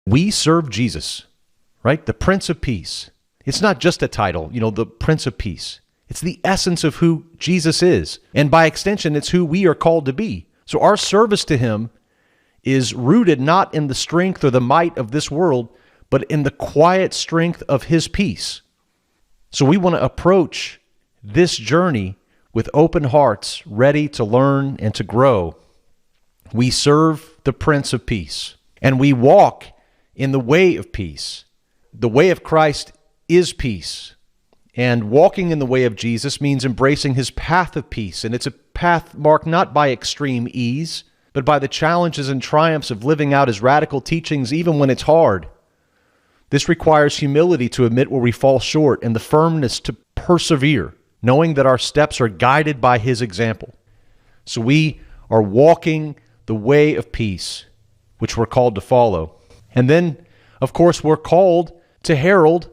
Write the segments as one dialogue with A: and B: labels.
A: We serve Jesus, right? The Prince of Peace. It's not just a title, the Prince of Peace. It's the essence of who Jesus is. And by extension, it's who we are called to be. So our service to him is rooted not in the strength or the might of this world, but in the quiet strength of his peace. So we want to approach this journey with open hearts, ready to learn and to grow. We serve the Prince of Peace, and we walk in the way of peace. The way of Christ is peace. And walking in the way of Jesus means embracing his path of peace. And it's a path marked not by extreme ease, but by the challenges and triumphs of living out his radical teachings even when it's hard. This requires humility to admit where we fall short and the firmness to persevere, knowing that our steps are guided by his example. So we are walking the way of peace, which we're called to follow. And then, of course, we're called to herald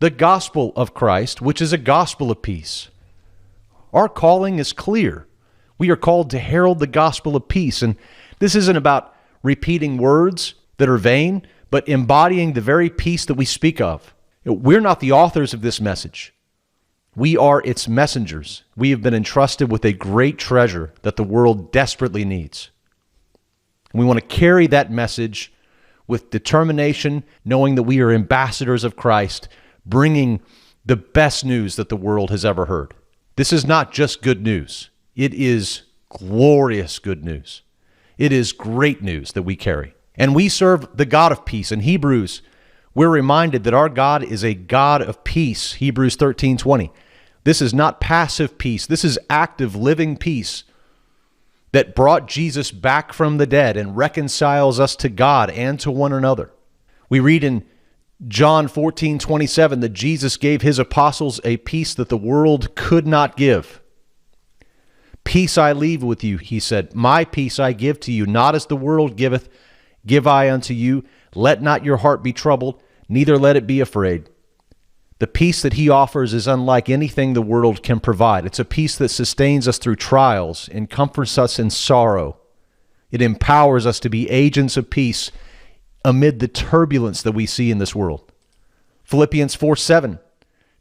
A: the gospel of Christ, which is a gospel of peace. Our calling is clear. We are called to herald the gospel of peace. And this isn't about repeating words that are vain, but embodying the very peace that we speak of. We're not the authors of this message. We are its messengers. We have been entrusted with a great treasure that the world desperately needs. And we want to carry that message with determination, knowing that we are ambassadors of Christ, bringing the best news that the world has ever heard. This is not just good news. It is glorious good news. It is great news that we carry. And we serve the God of peace. In Hebrews, we're reminded that our God is a God of peace. Hebrews 13:20. This is not passive peace. This is active, living peace that brought Jesus back from the dead and reconciles us to God and to one another. We read in John 14:27 that Jesus gave his apostles a peace that the world could not give. Peace I leave with you, he said. My peace I give to you, not as the world giveth, give I unto you. Let not your heart be troubled, neither let it be afraid. The peace that he offers is unlike anything the world can provide. It's a peace that sustains us through trials and comforts us in sorrow. It empowers us to be agents of peace amid the turbulence that we see in this world. Philippians 4:7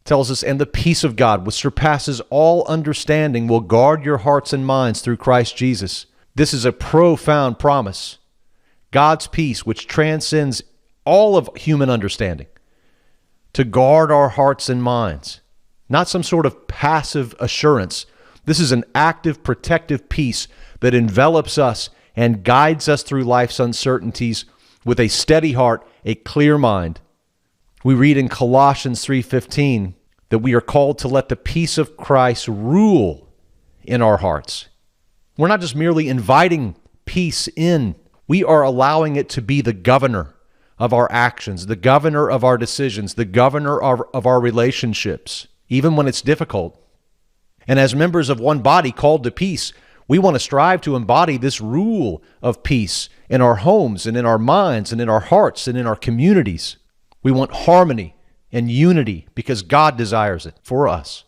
A: tells us, and the peace of God, which surpasses all understanding, will guard your hearts and minds through Christ Jesus. This is a profound promise. God's peace, which transcends all of human understanding, to guard our hearts and minds. Not some sort of passive assurance. This is an active, protective peace that envelops us and guides us through life's uncertainties with a steady heart, a clear mind. We read in Colossians 3:15 that we are called to let the peace of Christ rule in our hearts. We're not just merely inviting peace in. We are allowing it to be the governor of our actions, the governor of our decisions, the governor of our relationships, even when it's difficult. And as members of one body called to peace, we want to strive to embody this rule of peace in our homes and in our minds and in our hearts and in our communities. We want harmony and unity because God desires it for us.